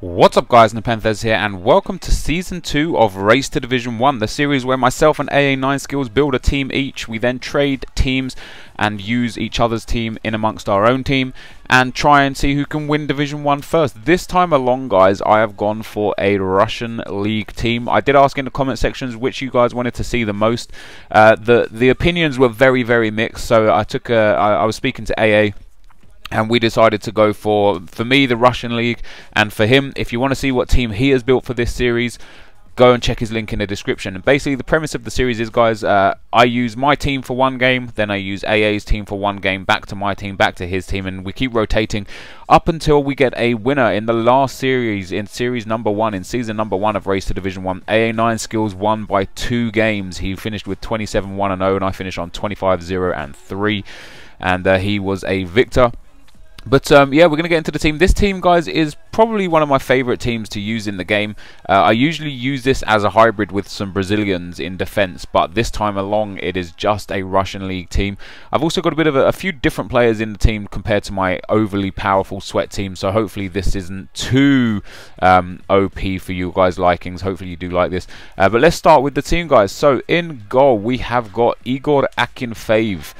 What's up guys, NepentheZ here and welcome to Season 2 of Race to Division 1, the series where myself and AA9 Skills build a team each. We then trade teams and use each other's team in amongst our own team and try and see who can win Division 1 first. This time along guys, I have gone for a Russian League team. I did ask in the comment sections which you guys wanted to see the most. The opinions were very mixed, so I was speaking to AA. And we decided to go for me, the Russian League, and for him, if you want to see what team he has built for this series, go and check his link in the description. And basically, the premise of the series is, guys, I use my team for one game, then I use AA's team for one game, back to my team, back to his team, and we keep rotating up until we get a winner. In the last series, in series number 1, in season number 1 of Race to Division 1, AA9 Skills won by 2 games. He finished with 27-1-0, and I finished on 25-0-3, and he was a victor. But yeah, we're going to get into the team. This team, guys, is probably one of my favourite teams to use in the game. I usually use this as a hybrid with some Brazilians in defence, but this time along it is just a Russian League team. I've also got a bit of a few different players in the team compared to my overly powerful sweat team, so hopefully this isn't too OP for you guys' likings. Hopefully you do like this. But let's start with the team, guys. So in goal we have got Igor Akinfeev.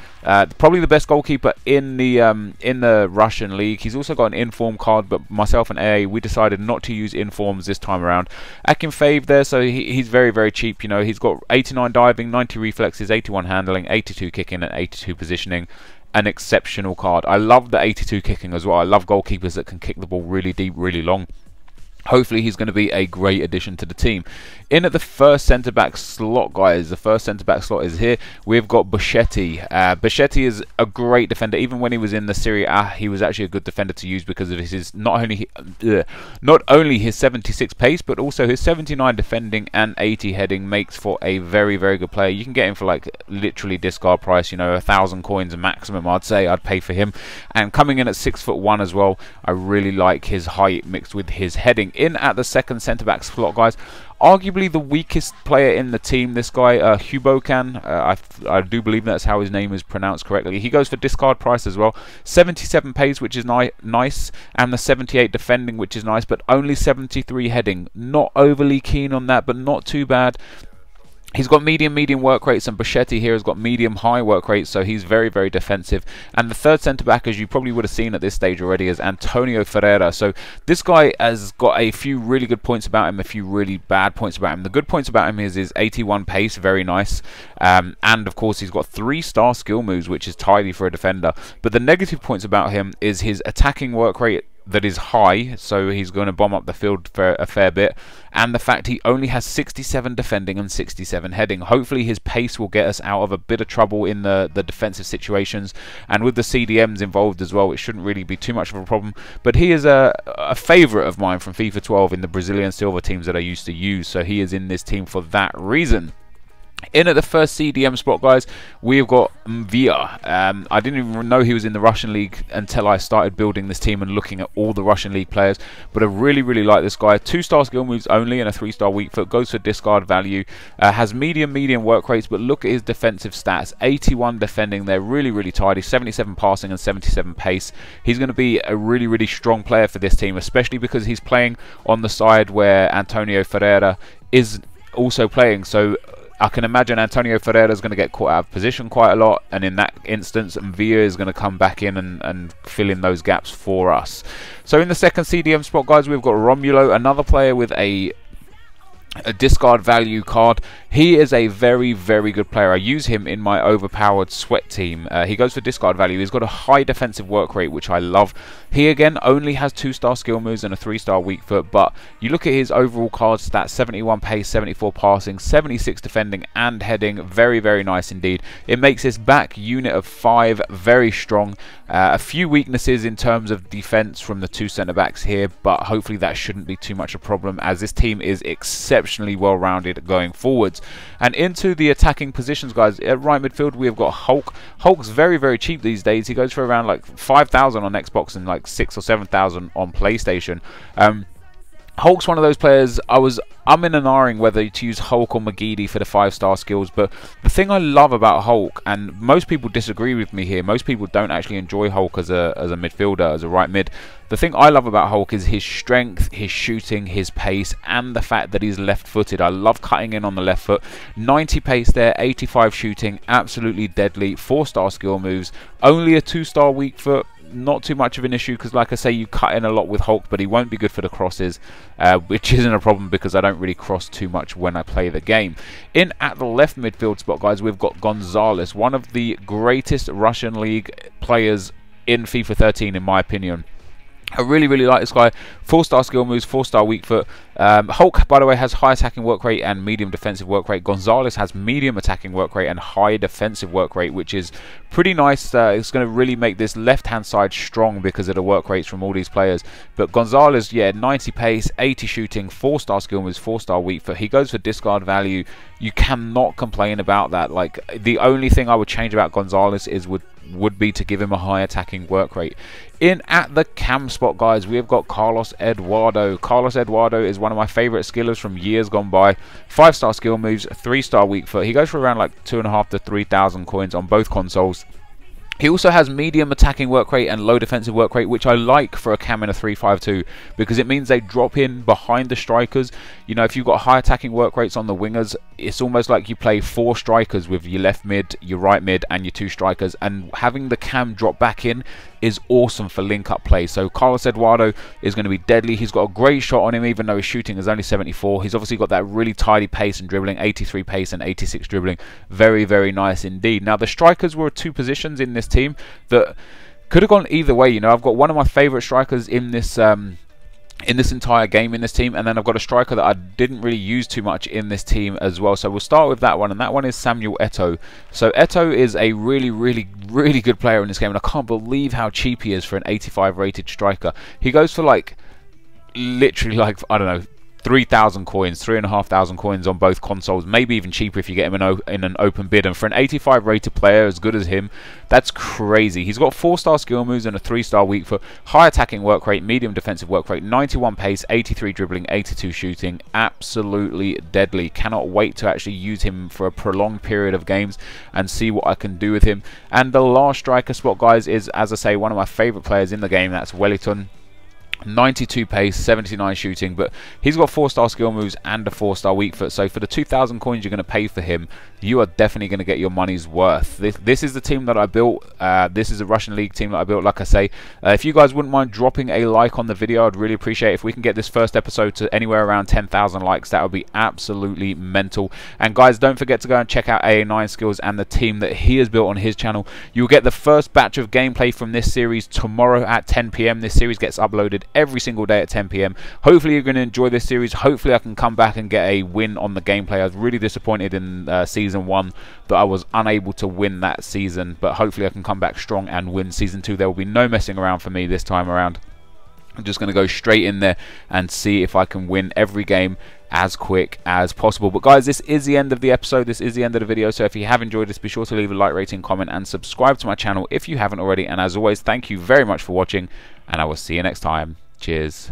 Probably the best goalkeeper in the Russian League. He's also got an inform card, but myself and AA, we decided not to use informs this time around. Akinfeev there, so he's very cheap. You know, he's got 89 diving, 90 reflexes, 81 handling, 82 kicking, and 82 positioning. An exceptional card. I love the 82 kicking as well. I love goalkeepers that can kick the ball really deep, really long. Hopefully he's going to be a great addition to the team. In at the first centre-back slot, guys, the first centre-back slot is here. We've got Bichetti. Bichetti is a great defender. Even when he was in the Serie A, he was actually a good defender to use because of his not only his 76 pace, but also his 79 defending and 80 heading makes for a very good player. You can get him for like literally discard price, you know, 1,000 coins maximum. I'd say I'd pay for him. And coming in at 6'1" as well, I really like his height mixed with his heading. In at the second centre-back slot, guys, arguably the weakest player in the team, this guy, Hubokan, I do believe that's how his name is pronounced correctly. He goes for discard price as well. 77 pace, which is nice, and the 78 defending, which is nice, but only 73 heading. Not overly keen on that, but not too bad. He's got medium work rates, and Bichetti here has got medium-high work rates, so he's very defensive. And the third centre-back, as you probably would have seen at this stage already, is Antonio Ferreira. So this guy has got a few really good points about him, a few really bad points about him. The good points about him is his 81 pace, very nice. And of course, he's got 3-star skill moves, which is tidy for a defender. But the negative points about him is his attacking work rate that is high, so he's going to bomb up the field for a fair bit, and the fact he only has 67 defending and 67 heading. Hopefully his pace will get us out of a bit of trouble in the defensive situations, and with the CDMs involved as well, it shouldn't really be too much of a problem. But he is a favourite of mine from FIFA 12 in the Brazilian silver teams that I used to use, so he is in this team for that reason. In at the first CDM spot, guys, we've got Mvia. I didn't even know he was in the Russian League until I started building this team and looking at all the Russian League players. But I really like this guy. 2-star skill moves only and a 3-star weak foot. Goes for discard value. Has medium work rates, but look at his defensive stats. 81 defending. They're really tidy. 77 passing and 77 pace. He's going to be a really strong player for this team, especially because he's playing on the side where Antonio Ferreira is also playing. So I can imagine Antonio Ferreira is going to get caught out of position quite a lot, and in that instance, Mvia is going to come back in and fill in those gaps for us. So in the second CDM spot, guys, we've got Romulo, another player with a discard value card. He is a very good player. I use him in my overpowered sweat team. He goes for discard value. He's got a high defensive work rate, which I love. He again only has 2-star skill moves and a 3-star weak foot, but you look at his overall card stats: 71 pace, 74 passing, 76 defending and heading. Very nice indeed. It makes his back unit of 5 very strong. A few weaknesses in terms of defense from the 2 centre backs here, but hopefully that shouldn't be too much a problem, as this team is exceptionally well rounded going forwards. And into the attacking positions, guys, at right midfield we have got Hulk. Hulk's very cheap these days. He goes for around like 5,000 on Xbox and like 6,000 or 7,000 on PlayStation. Hulk's one of those players I was I'm in an R-ing whether to use Hulk or McGeady for the 5-star skills, but the thing I love about Hulk, and most people disagree with me here, most people don't actually enjoy Hulk as a midfielder, as a right mid. The thing I love about Hulk is his strength, his shooting, his pace, and the fact that he's left-footed. I love cutting in on the left foot. 90 pace there, 85 shooting, absolutely deadly. 4-star skill moves, only a 2-star weak foot. Not too much of an issue because, like I say, you cut in a lot with Hulk, but he won't be good for the crosses, which isn't a problem because I don't really cross too much when I play the game. In at the left midfield spot, guys, we've got Gonzalez, one of the greatest Russian league players in FIFA 13, in my opinion. I really like this guy. 4-star skill moves, 4-star weak foot. Hulk, by the way, has high attacking work rate and medium defensive work rate. Gonzalez has medium attacking work rate and high defensive work rate, which is pretty nice. It's going to really make this left-hand side strong because of the work rates from all these players. But Gonzalez, yeah, 90 pace, 80 shooting, 4-star skill moves, 4-star weak foot. He goes for discard value. You cannot complain about that. Like, the only thing I would change about Gonzalez is would be to give him a high attacking work rate. In at the cam spot, guys, we have got Carlos Eduardo. Carlos Eduardo is one of my favourite skillers from years gone by. 5-star skill moves, 3-star weak foot. He goes for around like 2,500 to 3,000 coins on both consoles. He also has medium attacking work rate and low defensive work rate, which I like for a cam in a 3-5-2 because it means they drop in behind the strikers. You know, if you've got high attacking work rates on the wingers, it's almost like you play 4 strikers with your left mid, your right mid, and your 2 strikers. And having the cam drop back in is awesome for link-up play. So Carlos Eduardo is going to be deadly. He's got a great shot on him, even though his shooting is only 74. He's obviously got that really tidy pace and dribbling, 83 pace and 86 dribbling. Very nice indeed. Now, the strikers were 2 positions in this team that could have gone either way. You know, I've got one of my favourite strikers in this entire game in this team, and then I've got a striker that I didn't really use too much in this team as well. So we'll start with that one, and that one is Samuel Eto'o. So Eto'o is a really good player in this game, and I can't believe how cheap he is for an 85 rated striker. He goes for like literally like, I don't know, 3,000 coins, 3,500 coins on both consoles, maybe even cheaper if you get him in an open bid. And for an 85 rated player as good as him, that's crazy. He's got 4-star skill moves and a 3-star weak foot, high attacking work rate, medium defensive work rate, 91 pace, 83 dribbling, 82 shooting. Absolutely deadly. Cannot wait to actually use him for a prolonged period of games and see what I can do with him. And the last striker spot, guys, is, as I say, one of my favourite players in the game. That's Wellington. 92 pace, 79 shooting, but he's got 4-star skill moves and a 4-star weak foot. So for the 2,000 coins you're going to pay for him, you are definitely going to get your money's worth. This is the team that I built. This is a Russian League team that I built, like I say. If you guys wouldn't mind dropping a like on the video, I'd really appreciate it. If we can get this first episode to anywhere around 10,000 likes, that would be absolutely mental. And guys, don't forget to go and check out AA9 Skills and the team that he has built on his channel. You'll get the first batch of gameplay from this series tomorrow at 10 PM. This series gets uploaded every single day at 10 PM. Hopefully you're going to enjoy this series. Hopefully I can come back and get a win on the gameplay. I was really disappointed in season 1 that I was unable to win that season, but hopefully I can come back strong and win season 2. There will be no messing around for me this time around. I'm just going to go straight in there and see if I can win every game as quick as possible. But guys, this is the end of the episode. This is the end of the video. So if you have enjoyed this, be sure to leave a like, rating, comment, and subscribe to my channel if you haven't already. And as always, thank you very much for watching, and I will see you next time. Cheers.